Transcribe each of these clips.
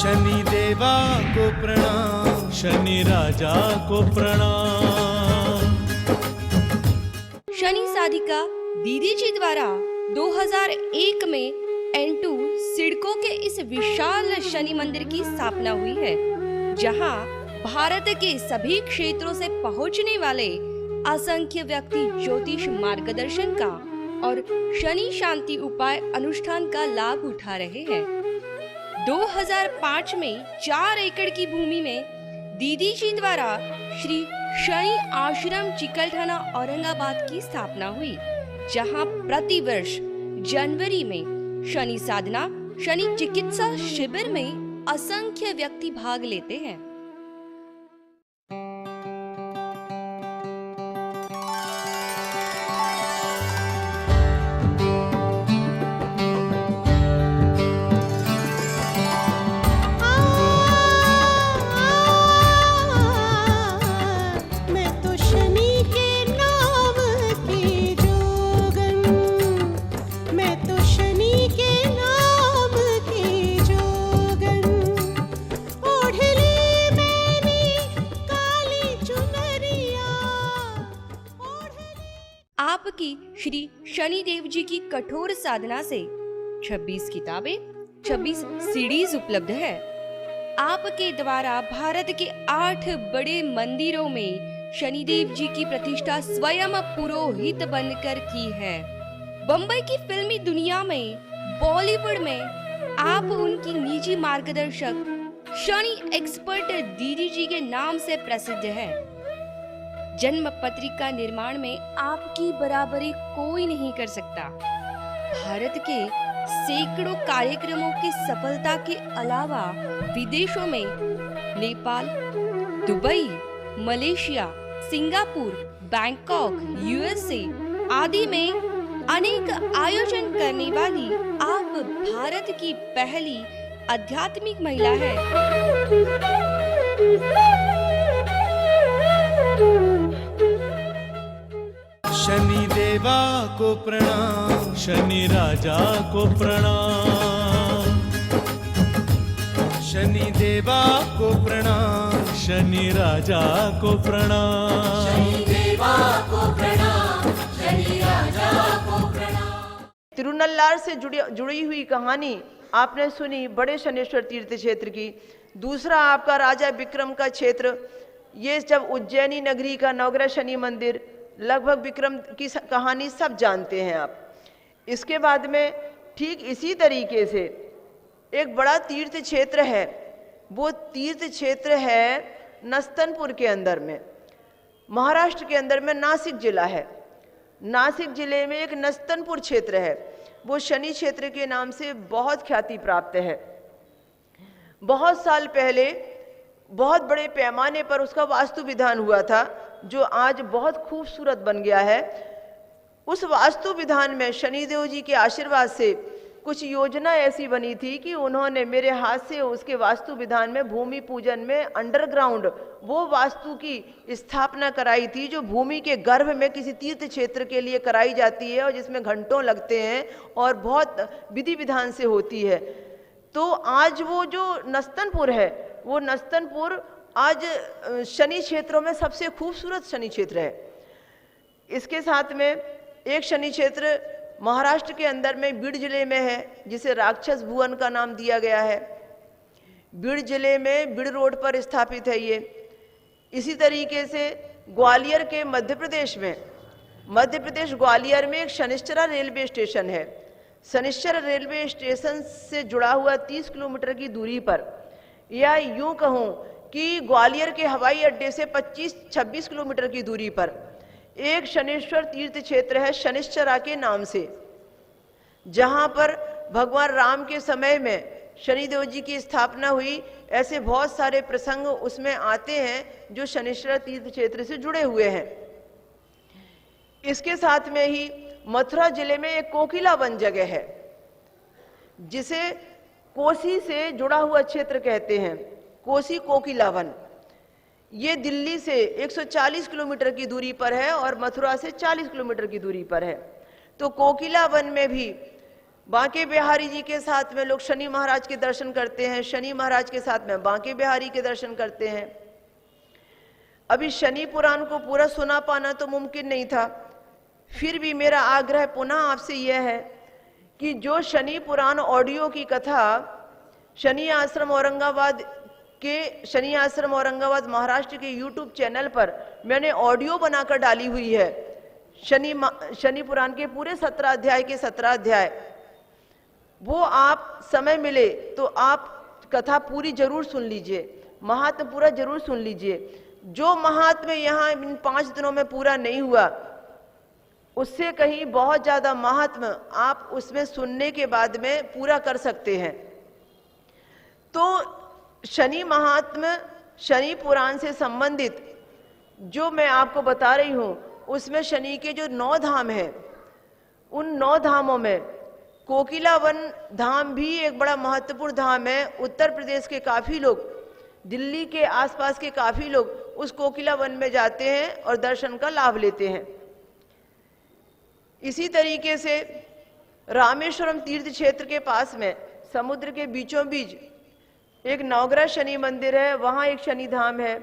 शनि देवा को प्रणाम, शनि राजा को प्रणाम। शनि साधिका दीदी जी द्वारा 2001 में N2 सिडको के इस विशाल शनि मंदिर की स्थापना हुई है, जहां भारत के सभी क्षेत्रों से पहुंचने वाले असंख्य व्यक्ति ज्योतिष मार्गदर्शन का और शनि शांति उपाय अनुष्ठान का लाभ उठा रहे हैं। 2005 में 4 एकड़ की भूमि में दीदी जी द्वारा श्री शनि आश्रम चिकलठाना औरंगाबाद की स्थापना हुई, जहां प्रतिवर्ष जनवरी में शनि साधना, शनि चिकित्सा शिविर में असंख्य व्यक्ति भाग लेते हैं। आपकी श्री शनिदेव जी की कठोर साधना से 26 किताबें, 26 सीडीज उपलब्ध है। आपके द्वारा भारत के 8 बड़े मंदिरों में शनिदेव जी की प्रतिष्ठा स्वयं पुरोहित बनकर की है। बम्बई की फिल्मी दुनिया में, बॉलीवुड में आप उनकी निजी मार्गदर्शक शनि एक्सपर्ट दीदी जी के नाम से प्रसिद्ध है। जन्म पत्रिका निर्माण में आपकी बराबरी कोई नहीं कर सकता। भारत के सैकड़ों कार्यक्रमों की सफलता के अलावा विदेशों में Nepal, Dubai, Malaysia, Singapore, Bangkok, USA आदि में अनेक आयोजन करने वाली आप भारत की पहली आध्यात्मिक महिला है। शनि देवा को प्रणाम, शनि राजा को प्रणाम। शनि देवा को प्रणाम, शनि राजा को प्रणाम। शनि देवा को प्रणाम, शनि राजा को प्रणाम। तिरुनल्लार से जुड़ी हुई कहानी आपने सुनी बड़े शनेश्वर तीर्थ क्षेत्र की। दूसरा आपका राजा विक्रम का क्षेत्र, ये जब उज्जैनी नगरी का नवग्रह शनि मंदिर, लगभग विक्रम की कहानी सब जानते हैं आप। इसके बाद में ठीक इसी तरीके से एक बड़ा तीर्थ क्षेत्र है, वो तीर्थ क्षेत्र है नस्तनपुर के अंदर में, महाराष्ट्र के अंदर में नासिक जिला है। नासिक जिले में एक नस्तनपुर क्षेत्र है, वो शनि क्षेत्र के नाम से बहुत ख्याति प्राप्त है। बहुत साल पहले बहुत बड़े पैमाने पर उसका वास्तु विधान हुआ था, जो आज बहुत खूबसूरत बन गया है। उस वास्तु विधान में शनिदेव जी के आशीर्वाद से कुछ योजना ऐसी बनी थी कि उन्होंने मेरे हाथ से उसके वास्तु विधान में भूमि पूजन में अंडरग्राउंड वो वास्तु की स्थापना कराई थी, जो भूमि के गर्भ में किसी तीर्थ क्षेत्र के लिए कराई जाती है और जिसमें घंटों लगते हैं और बहुत विधि विधान से होती है। तो आज वो जो नस्तनपुर है, वो नस्तनपुर आज शनि क्षेत्रों में सबसे खूबसूरत शनि क्षेत्र है। इसके साथ में एक शनि क्षेत्र महाराष्ट्र के अंदर में बीड़ जिले में है, जिसे राक्षस भुवन का नाम दिया गया है। बीड़ जिले में बीड़ रोड पर स्थित है ये। इसी तरीके से ग्वालियर के मध्य प्रदेश ग्वालियर में एक शनिश्चरा रेलवे स्टेशन है। शनिश्चर रेलवे स्टेशन से जुड़ा हुआ 30 किलोमीटर की दूरी पर, या यूं कहूं कि ग्वालियर के हवाई अड्डे से 25-26 किलोमीटर की दूरी पर एक शनेश्वर तीर्थ क्षेत्र है शनिश्चरा के नाम से, जहां पर भगवान राम के समय में शनिदेव जी की स्थापना हुई। ऐसे बहुत सारे प्रसंग उसमें आते हैं जो शनिश्चर तीर्थ क्षेत्र से जुड़े हुए हैं। इसके साथ में ही मथुरा जिले में एक कोकिला वन जगह है, जिसे कोसी से जुड़ा हुआ क्षेत्र कहते हैं, कोसी कोकिला वन। ये दिल्ली से 140 किलोमीटर की दूरी पर है और मथुरा से 40 किलोमीटर की दूरी पर है। तो कोकिला वन में भी बांके बिहारी जी के साथ में लोग शनि महाराज के दर्शन करते हैं, शनि महाराज के साथ में बांके बिहारी के दर्शन करते हैं। अभी शनि पुराण को पूरा सुना पाना तो मुमकिन नहीं था, फिर भी मेरा आग्रह पुनः आपसे यह है कि जो शनि पुराण ऑडियो की कथा शनि आश्रम औरंगाबाद महाराष्ट्र के यूट्यूब चैनल पर मैंने ऑडियो बनाकर डाली हुई है, शनि पुराण के पूरे 17 अध्याय के 17 अध्याय, वो आप समय मिले तो आप कथा पूरी जरूर सुन लीजिए, महात्म पूरा जरूर सुन लीजिए। जो महात्म यहाँ इन 5 दिनों में पूरा नहीं हुआ, उससे कहीं बहुत ज्यादा महात्म आप उसमें सुनने के बाद में पूरा कर सकते हैं। तो शनि महात्म, शनि पुराण से संबंधित जो मैं आपको बता रही हूं, उसमें शनि के जो 9 धाम हैं, उन 9 धामों में कोकिलावन धाम भी एक बड़ा महत्वपूर्ण धाम है। उत्तर प्रदेश के काफी लोग, दिल्ली के आसपास के काफी लोग उस कोकिलावन में जाते हैं और दर्शन का लाभ लेते हैं। इसी तरीके से रामेश्वरम तीर्थ क्षेत्र के पास में समुद्र के बीचों बीच एक नवग्रह शनि मंदिर है, वहां एक शनि धाम है।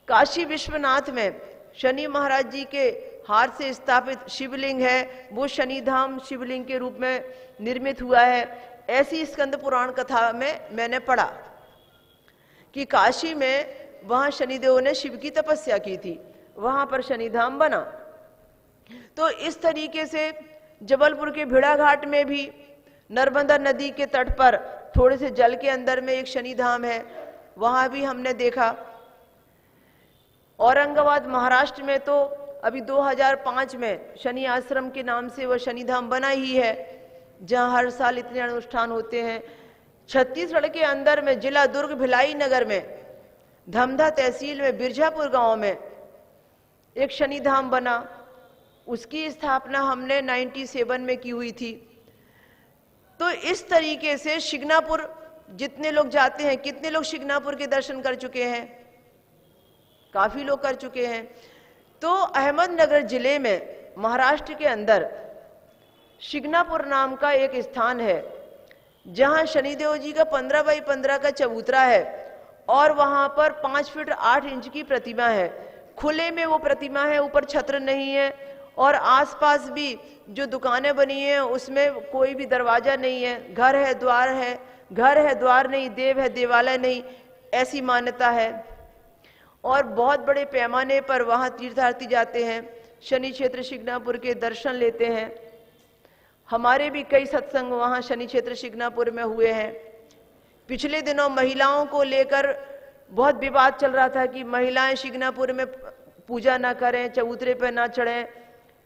काशी विश्वनाथ में शनि महाराज जी के हाथ से स्थापित शिवलिंग है, वो शनि धाम शिवलिंग के रूप में निर्मित हुआ है। ऐसी स्कंद पुराण कथा में मैंने पढ़ा कि काशी में वहां शनिदेव ने शिव की तपस्या की थी, वहां पर शनि धाम बना। तो इस तरीके से जबलपुर के भिड़ा घाट में भी नर्मदा नदी के तट पर थोड़े से जल के अंदर में एक शनि धाम है, वहां भी हमने देखा। औरंगाबाद महाराष्ट्र में तो अभी 2005 में शनि आश्रम के नाम से वह शनि धाम बना ही है, जहां हर साल इतने अनुष्ठान होते हैं। छत्तीसगढ़ के अंदर में जिला दुर्ग भिलाई नगर में, धमधा तहसील में, बिरजापुर गांव में एक शनि धाम बना, उसकी स्थापना हमने 97 में की हुई थी। तो इस तरीके से शिग्नापुर जितने लोग जाते हैं, कितने लोग शिग्नापुर के दर्शन कर चुके हैं? काफी लोग कर चुके हैं। तो अहमदनगर जिले में महाराष्ट्र के अंदर शिग्नापुर नाम का एक स्थान है, जहां शनिदेव जी का 15 बाई 15 का चबूतरा है और वहां पर 5 फीट 8 इंच की प्रतिमा है। खुले में वो प्रतिमा है, ऊपर छत्र नहीं है और आसपास भी जो दुकानें बनी हैं उसमें कोई भी दरवाजा नहीं है। घर है द्वार है, घर है द्वार नहीं, देव है देवालय नहीं, ऐसी मान्यता है। और बहुत बड़े पैमाने पर वहां तीर्थार्थी जाते हैं, शनि क्षेत्र शिग्नापुर के दर्शन लेते हैं। हमारे भी कई सत्संग वहां शनि क्षेत्र शिग्नापुर में हुए हैं। पिछले दिनों महिलाओं को लेकर बहुत विवाद चल रहा था कि महिलाएं शिग्नापुर में पूजा ना करें, चबूतरे पर ना चढ़ें।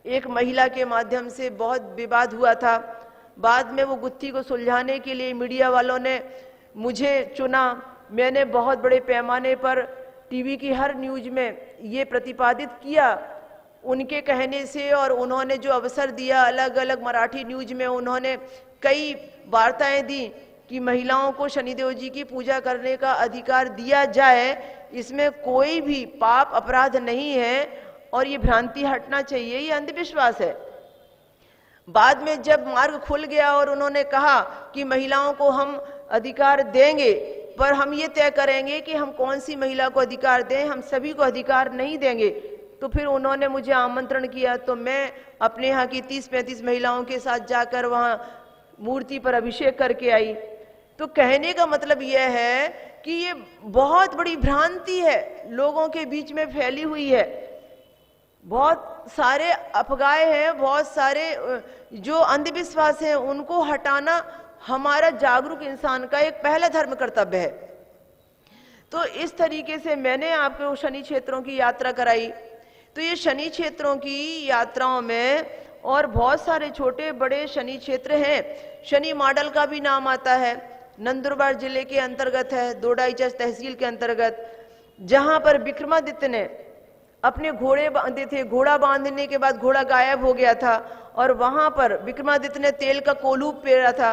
एक महिला के माध्यम से बहुत विवाद हुआ था। बाद में वो गुत्थी को सुलझाने के लिए मीडिया वालों ने मुझे चुना। मैंने बहुत बड़े पैमाने पर टीवी की हर न्यूज में ये प्रतिपादित किया उनके कहने से, और उन्होंने जो अवसर दिया, अलग अलग मराठी न्यूज में उन्होंने कई वार्ताएं दी कि महिलाओं को शनिदेव जी की पूजा करने का अधिकार दिया जाए, इसमें कोई भी पाप अपराध नहीं है और ये भ्रांति हटना चाहिए, ये अंधविश्वास है। बाद में जब मार्ग खुल गया और उन्होंने कहा कि महिलाओं को हम अधिकार देंगे, पर हम ये तय करेंगे कि हम कौन सी महिला को अधिकार दें, हम सभी को अधिकार नहीं देंगे, तो फिर उन्होंने मुझे आमंत्रण किया। तो मैं अपने यहाँ की 30-35 महिलाओं के साथ जाकर वहाँ मूर्ति पर अभिषेक करके आई। तो कहने का मतलब यह है कि ये बहुत बड़ी भ्रांति है, लोगों के बीच में फैली हुई है। बहुत सारे अफगाह हैं, बहुत सारे जो अंधविश्वास हैं, उनको हटाना हमारा जागरूक इंसान का एक पहला धर्म कर्तव्य है। तो इस तरीके से मैंने आपको शनि क्षेत्रों की यात्रा कराई। तो ये शनि क्षेत्रों की यात्राओं में और बहुत सारे छोटे बड़े शनि क्षेत्र हैं। शनि मॉडल का भी नाम आता है, नंदुरबार जिले के अंतर्गत है, दोडाईचा तहसील के अंतर्गत, जहां पर विक्रमादित्य ने अपने घोड़े बांधे थे। घोड़ा बांधने के बाद घोड़ा गायब हो गया था और वहां पर विक्रमादित्य ने तेल का कोलू पेरा था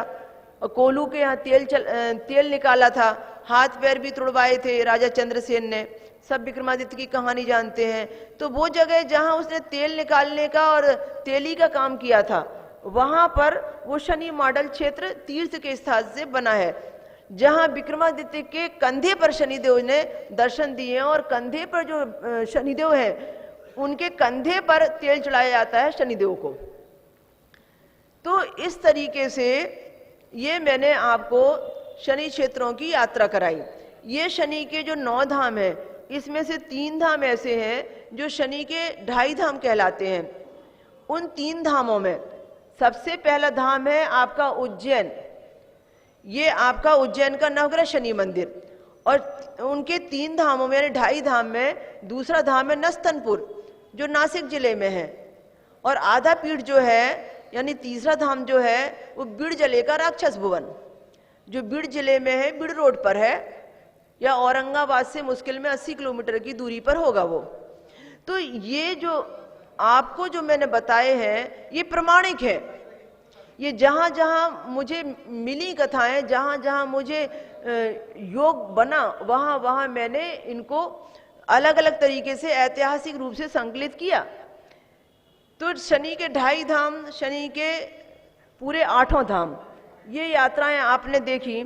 और कोलू के यहाँ तेल निकाला था। हाथ पैर भी तुड़वाए थे राजा चंद्रसेन ने। सब विक्रमादित्य की कहानी जानते हैं। तो वो जगह जहां उसने तेल निकालने का और तेली का काम किया था, वहां पर वो शनि मॉडल क्षेत्र तीर्थ के स्थान से बना है, जहां विक्रमादित्य के कंधे पर शनिदेव ने दर्शन दिए हैं और कंधे पर जो शनिदेव है उनके कंधे पर तेल चढ़ाया जाता है शनिदेव को। तो इस तरीके से ये मैंने आपको शनि क्षेत्रों की यात्रा कराई। ये शनि के जो 9 धाम है, इसमें से 3 धाम ऐसे हैं जो शनि के 2.5 धाम कहलाते हैं। उन 3 धामों में सबसे पहला धाम है आपका उज्जैन। ये आपका उज्जैन का नवग्रह शनि मंदिर, और उनके 3 धामों में यानी 2.5 धाम में दूसरा धाम है नस्तनपुर जो नासिक जिले में है, और आधा पीठ जो है यानी तीसरा धाम जो है वो बीड़ जिले का राक्षस भुवन जो बीड़ जिले में है, बीड़ रोड पर है, या औरंगाबाद से मुश्किल में 80 किलोमीटर की दूरी पर होगा वो। तो ये जो आपको जो मैंने बताए हैं ये प्रमाणिक है। ये जहाँ जहाँ मुझे मिली कथाएं, जहाँ जहाँ मुझे योग बना, वहाँ वहाँ मैंने इनको अलग अलग तरीके से ऐतिहासिक रूप से संकलित किया। तो शनि के 2.5 धाम, शनि के पूरे 8 धाम, ये यात्राएं आपने देखी।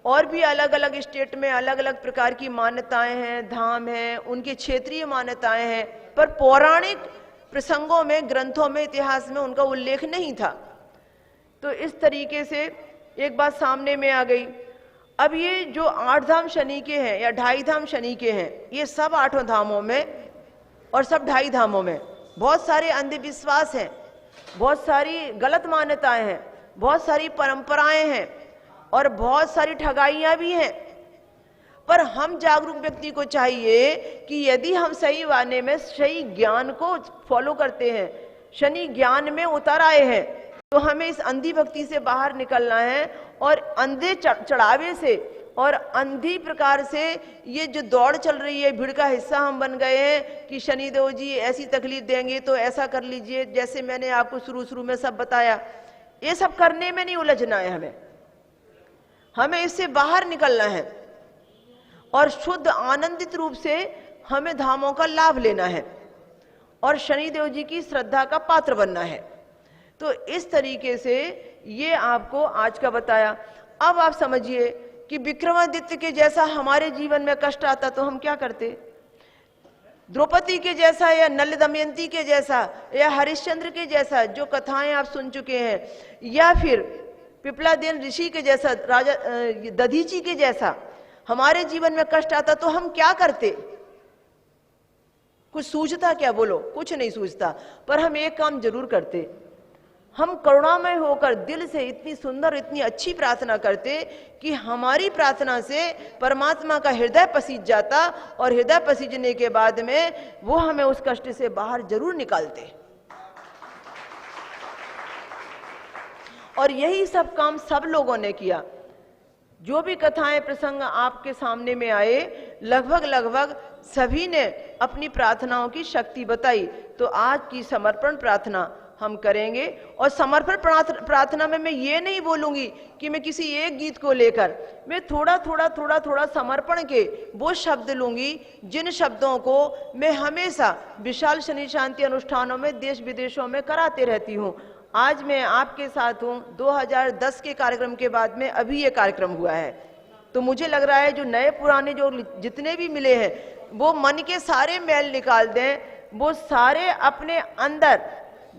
और भी अलग अलग स्टेट में अलग अलग प्रकार की मान्यताएं हैं, धाम हैं, उनकी क्षेत्रीय मान्यताएं हैं, पर पौराणिक प्रसंगों में, ग्रंथों में, इतिहास में उनका उल्लेख नहीं था। तो इस तरीके से एक बात सामने में आ गई। अब ये जो 8 धाम शनि के हैं या 2.5 धाम शनि के हैं, ये सब 8 धामों में और सब 2.5 धामों में बहुत सारे अंधविश्वास हैं, बहुत सारी गलत मान्यताएं हैं, बहुत सारी परंपराएं हैं और बहुत सारी ठगाइयां भी हैं। पर हम जागरूक व्यक्ति को चाहिए कि यदि हम सही वाने में सही ज्ञान को फॉलो करते हैं, शनि ज्ञान में उतर आए हैं, तो हमें इस अंधी भक्ति से बाहर निकलना है और अंधे चढ़ावे से और अंधी प्रकार से ये जो दौड़ चल रही है, भीड़ का हिस्सा हम बन गए हैं कि शनिदेव जी ऐसी तकलीफ देंगे तो ऐसा कर लीजिए, जैसे मैंने आपको शुरू में सब बताया। ये सब करने में नहीं उलझना है, हमें इससे बाहर निकलना है और शुद्ध आनंदित रूप से हमें धामों का लाभ लेना है और शनिदेव जी की श्रद्धा का पात्र बनना है। तो इस तरीके से ये आपको आज का बताया। अब आप समझिए कि विक्रमादित्य के जैसा हमारे जीवन में कष्ट आता तो हम क्या करते? द्रौपदी के जैसा या नल दमयंती के जैसा या हरिश्चंद्र के जैसा जो कथाएं आप सुन चुके हैं, या फिर पिपलादेन ऋषि के जैसा, राजा दधीची के जैसा हमारे जीवन में कष्ट आता तो हम क्या करते? कुछ सूझता क्या? बोलो, कुछ नहीं सूझता। पर हम एक काम जरूर करते, हम करुणामय होकर दिल से इतनी सुंदर, इतनी अच्छी प्रार्थना करते कि हमारी प्रार्थना से परमात्मा का हृदय पसीज जाता और हृदय पसीजने के बाद में वो हमें उस कष्ट से बाहर जरूर निकालते। और यही सब काम सब लोगों ने किया। जो भी कथाएं प्रसंग आपके सामने में आए, लगभग सभी ने अपनी प्रार्थनाओं की शक्ति बताई। तो आज की समर्पण प्रार्थना हम करेंगे, और समर्पण प्रार्थना में मैं ये नहीं बोलूंगी कि मैं किसी एक गीत को लेकर, मैं थोड़ा समर्पण के वो शब्द लूंगी जिन शब्दों को मैं हमेशा विशाल शनि शांति अनुष्ठानों में देश विदेशों में कराते रहती हूँ। आज मैं आपके साथ हूँ 2010 के कार्यक्रम के बाद में अभी ये कार्यक्रम हुआ है। तो मुझे लग रहा है जो नए पुराने जो जितने भी मिले हैं वो मन के सारे मैल निकाल दें, वो सारे अपने अंदर,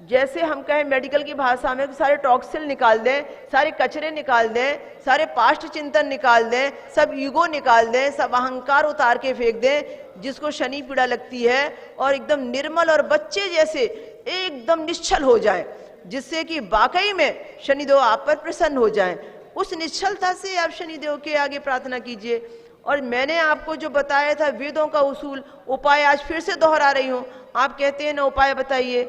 जैसे हम कहें मेडिकल की भाषा में, सारे टॉक्सिल निकाल दें, सारे कचरे निकाल दें, सारे पास्ट चिंतन निकाल दें, सब ईगो निकाल दें, सब अहंकार उतार के फेंक दें जिसको शनि पीड़ा लगती है, और एकदम निर्मल और बच्चे जैसे एकदम निश्चल हो जाएं, जिससे कि वाकई में शनिदेव आप पर प्रसन्न हो जाएं। उस निश्चलता से आप शनिदेव के आगे प्रार्थना कीजिए। और मैंने आपको जो बताया था वेदों का उसूल, उपाय आज फिर से दोहरा रही हूँ। आप कहते हैं ना उपाय बताइए,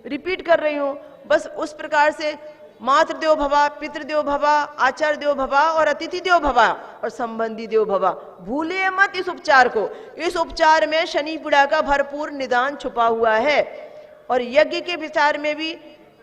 रिपीट कर रही हूँ। बस उस प्रकार से मातृदेव भवा, पितृदेव भवा, आचार्य देव भवा और अतिथि देव भवा और संबंधी देव भवा, भूलिए मत इस उपचार को। इस उपचार में शनि पीड़ा का भरपूर निदान छुपा हुआ है। और यज्ञ के विचार में भी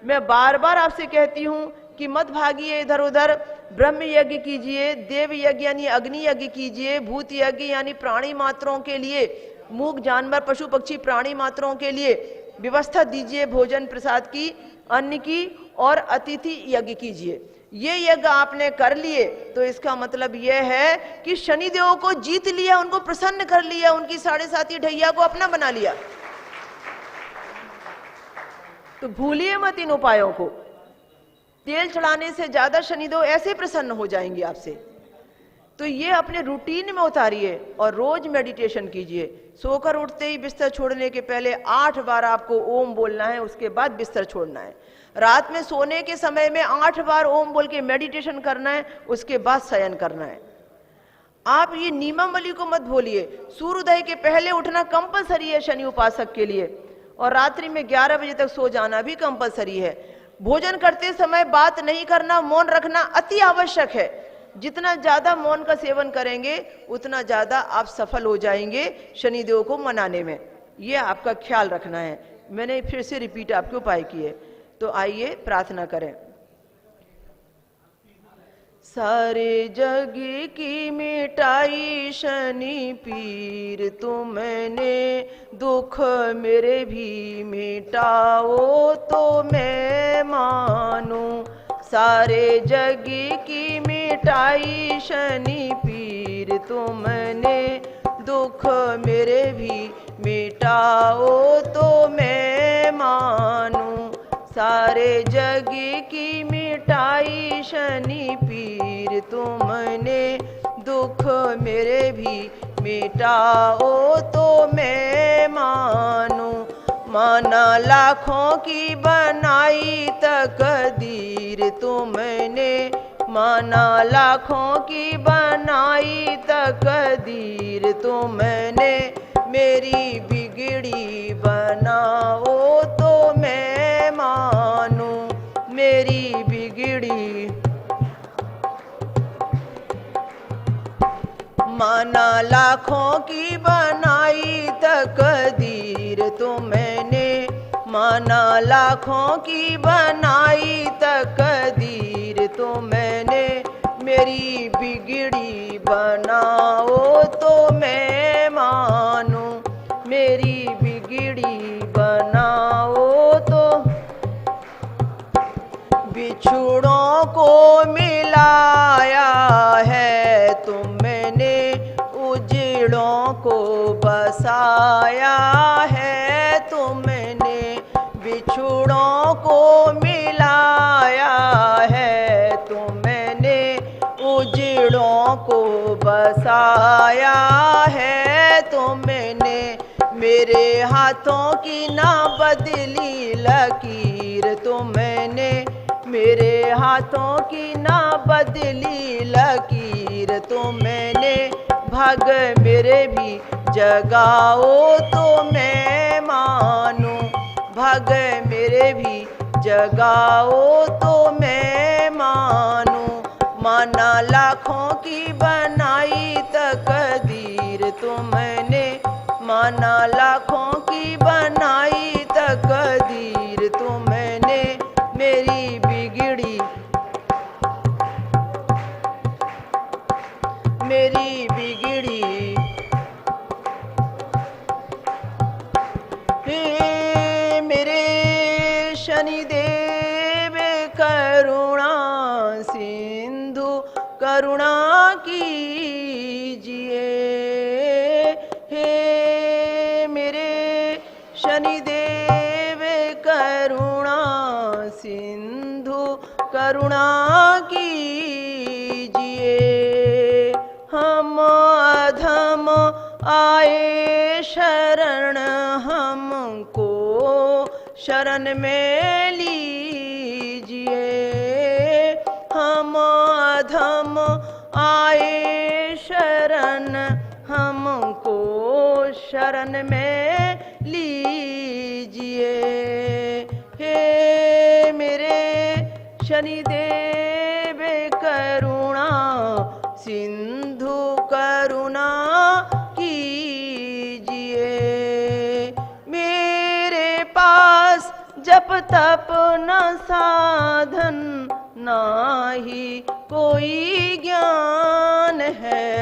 मैं बार बार आपसे कहती हूँ कि मत भागिए इधर उधर। ब्रह्म यज्ञ कीजिए, देव यज्ञ यानी अग्नि यज्ञ कीजिए, भूत यज्ञ यानी प्राणी मात्रों के लिए, मूक जानवर पशु पक्षी प्राणी मात्रों के लिए व्यवस्था दीजिए भोजन प्रसाद की, अन्न की और अतिथि यज्ञ कीजिए। ये यज्ञ आपने कर लिए तो इसका मतलब यह है कि शनिदेव को जीत लिया, उनको प्रसन्न कर लिया, उनकी 7.5 ढैया को अपना बना लिया। तो भूलिए मत इन उपायों को। तेल चढ़ाने से ज्यादा शनिदेव ऐसे प्रसन्न हो जाएंगे आपसे। तो ये अपने रूटीन में उतारिए और रोज मेडिटेशन कीजिए। सोकर उठते ही बिस्तर छोड़ने के पहले 8 बार आपको ओम बोलना है, उसके बाद बिस्तर छोड़ना है। रात में सोने के समय में 8 बार ओम बोल के मेडिटेशन करना है, उसके बाद शयन करना है। आप ये नियमावली को मत भूलिए। सूर्योदय के पहले उठना कंपलसरी है शनि उपासक के लिए, और रात्रि में 11 बजे तक सो जाना भी कंपलसरी है। भोजन करते समय बात नहीं करना, मौन रखना अति आवश्यक है। जितना ज्यादा मौन का सेवन करेंगे उतना ज्यादा आप सफल हो जाएंगे शनिदेव को मनाने में। ये आपका ख्याल रखना है। मैंने फिर से रिपीट आपके उपाय किए। तो आइए प्रार्थना करें। सारे जग की मिटाई शनि पीर, तुमने दुख मेरे भी मिटाओ तो मैं मानूं। सारे जग की मिटाई शनि पीर, तुमने दुख मेरे भी मिटाओ तो मैं मानूं। सारे जग की मिटाई शनि पीर, तुमने दुख मेरे भी मिटाओ तो मैं मानूं। माना लाखों की बनाई तकदीर, तुमने माना लाखों की बनाई तकदीर, तुमने मेरी बिगड़ी बनाओ तो मैं मानूं। मेरी बिगड़ी माना लाखों की बनाई तकदीर, तुमने माना लाखों की बनाई तकदीर, तुमने मेरी बिगड़ी बनाओ तो मैं मानूं। मेरी बिगड़ी बनाओ तो बिछुड़ों को मिलाया है तुमने, उजड़ों को बसाया है तुमने। बिछुड़ों को मिलाया है तुमने, उजड़ों को बसाया है तुमने। मेरे हाथों की ना बदली लकीर, तुमने मेरे हाथों की ना बदली लकीर, तुमने भाग मेरे भी जगाओ तो मैं मानूं। भाग मेरे भी जगाओ तो मैं मानूं। माना लाखों की बनाई तकदीर, तुमने माना लाखों की बनाई तकदीर, तुमने मेरी बिगड़ी मेरी बिगड़ी हे मेरे शनिदेव करुणा सिंधु करुणा कीजिए। हे मेरे शनिदेव करुणा सिंधु करुणा कीजिए। हम अधम आए शरण, हमको शरण में लीजिए। हम अधम आए शरण, हमको शरण में लीजिए। हे मेरे शनिदेव करुणा सिंधु करुणा कीजिए। मेरे पास जप तप न साधन, ना ही कोई ज्ञान है।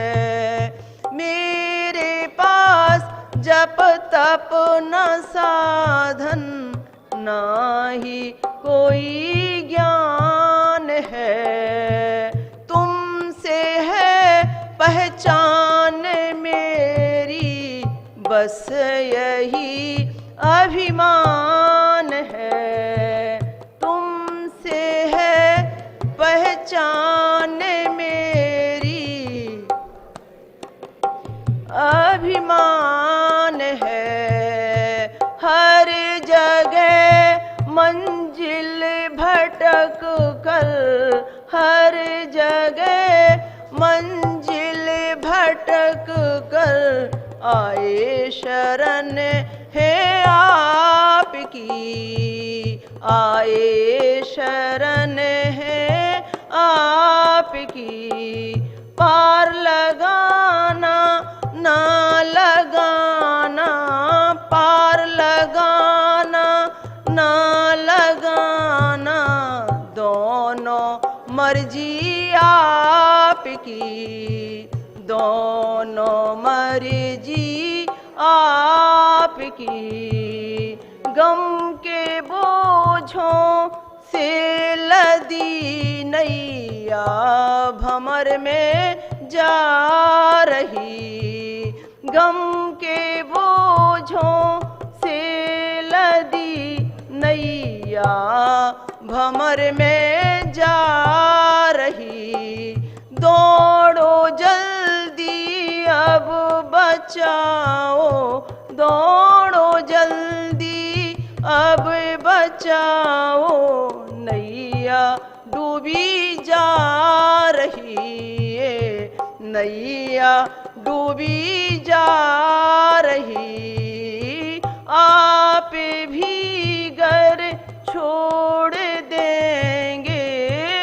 मेरे पास जप तप न साधन, ना ही कोई ज्ञान है, तुमसे है पहचान मेरी, बस यही अभिमान है। तुमसे है पहचान मेरी, अभिमान है। हर जगह मंजिल भटक कर, हर जगह मंजिल भटक कर आए शरण है आपकी, आए शरण है आपकी। पार लगाना ना लगाना, पार लगाना ना लगाना, दोनों मर्जी आपकी, दोनों मर्जी आपकी। गम के बोझों से लदी नैया भंवर में जा रही, गम के बोझों से लदी नैया भंवर में जा रही। दौड़ो जल्दी अब बचाओ, दौड़ो जल्दी अब बचाओ, नैया डूबी जा रही है, नैया डूबी जा रही। आप भी घर छोड़ देंगे,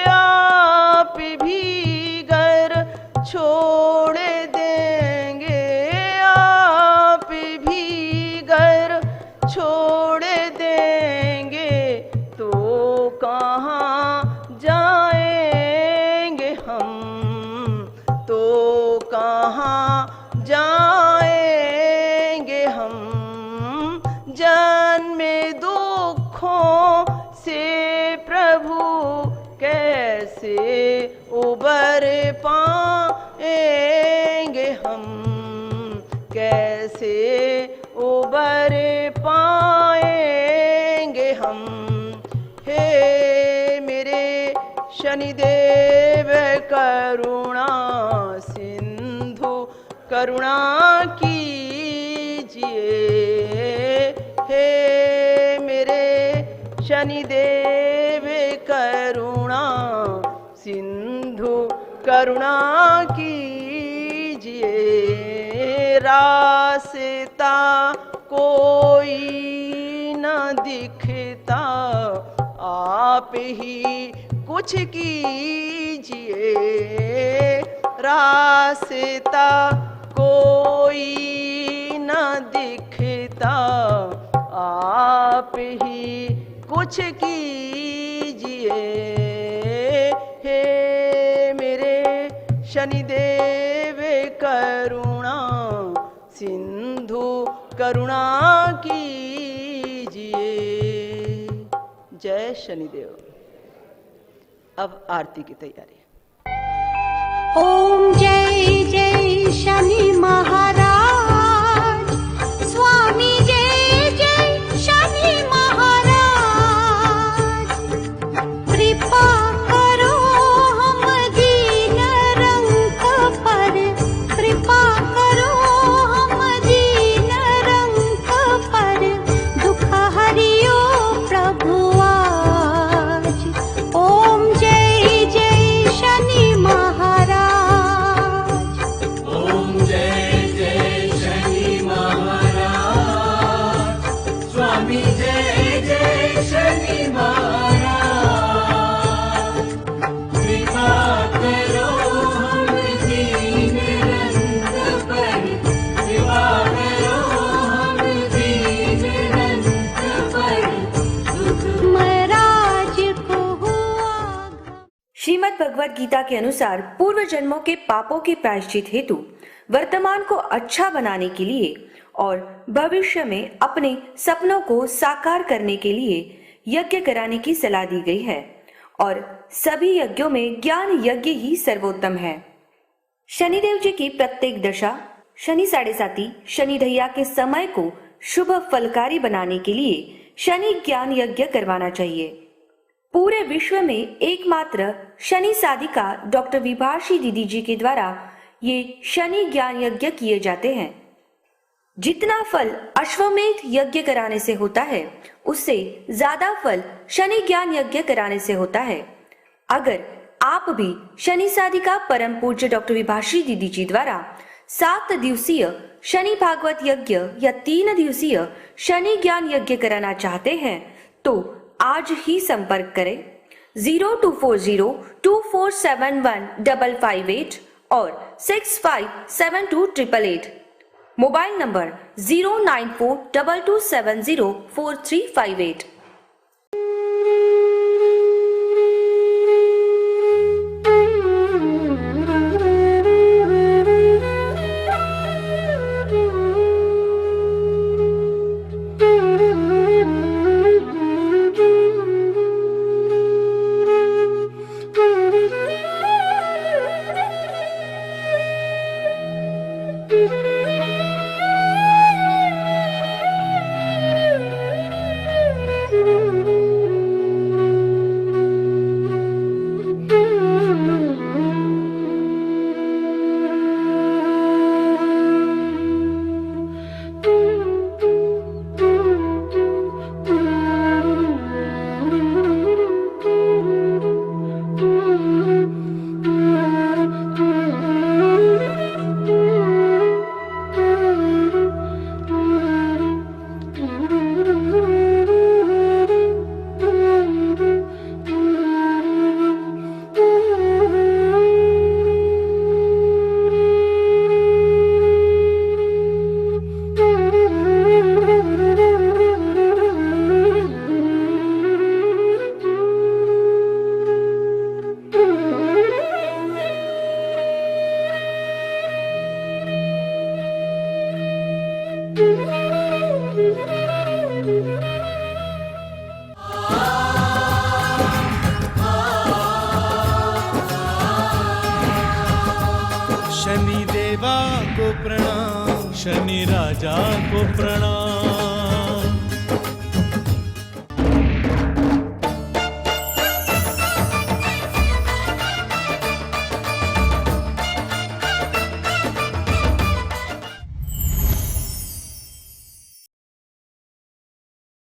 आप भी घर छोड़ देंगे, आप भी घर छोड़ देंगे, तो कहाँ जाएंगे हम, तो कहाँ जाएंगे हम। जन्म दुखों से प्रभु कैसे उबर पाएंगे हम, कैसे उबर पाएंगे हम। हे मेरे शनिदेव करुणा सिंधु, करुणा कीजिए। हे मेरे शनिदेव करुणा सिंधु, करुणा कीजिए। रास्ता कोई न दिखता, आप ही कुछ कीजिए। रास्ता कोई न दिखता, आप ही कुछ कीजिए। हे मेरे शनिदेव करुणा सिंधु, करुणा कीजिए। जय शनिदेव। अब आरती की तैयारी। ओम जय जय शनि महाराज, स्वामी जय जय शनि महाराज। कृपा करो हम दीन रंग पर, कृपा करो हम दीन रंग पर, दुख हरियो प्रभु आज। ओम जय जय शनि महाराज। ओम जय जय शनि महाराज, स्वामी जय जय शनि महाराज। कृपा करो हम दीन रंग पर, कृपा करो हम दीन रंग पर, दुख महाराज को हुआ। श्रीमद् भगवद गीता के अनुसार पूर्व जन्मों के पापों के प्रायश्चित हेतु वर्तमान को अच्छा बनाने के लिए और भविष्य में अपने सपनों को साकार करने के लिए यज्ञ कराने की सलाह दी गई है और सभी यज्ञों में ज्ञान यज्ञ ही सर्वोत्तम है। शनिदेव जी की प्रत्येक दशा, शनि साढ़े साती, शनि ढैया के समय को शुभ फलकारी बनाने के लिए शनि ज्ञान यज्ञ करवाना चाहिए। पूरे विश्व में एकमात्र शनि साधिका डॉक्टर विभाषी दीदी जी के द्वारा ये शनि ज्ञान यज्ञ किए जाते हैं। जितना फल अश्वमेध यज्ञ कराने से होता है, उससे ज्यादा फल शनि ज्ञान यज्ञ कराने से होता है। अगर आप भी शनि साधिका परम पूज्य डॉक्टर विभाषी दीदी जी द्वारा 7 दिवसीय शनि भागवत यज्ञ या 3 दिवसीय शनि ज्ञान यज्ञ कराना चाहते हैं तो आज ही संपर्क करें 024024715558 और 65728888। Mobile number 09422704358। शनि देवा को प्रणाम, शनि राजा को प्रणाम।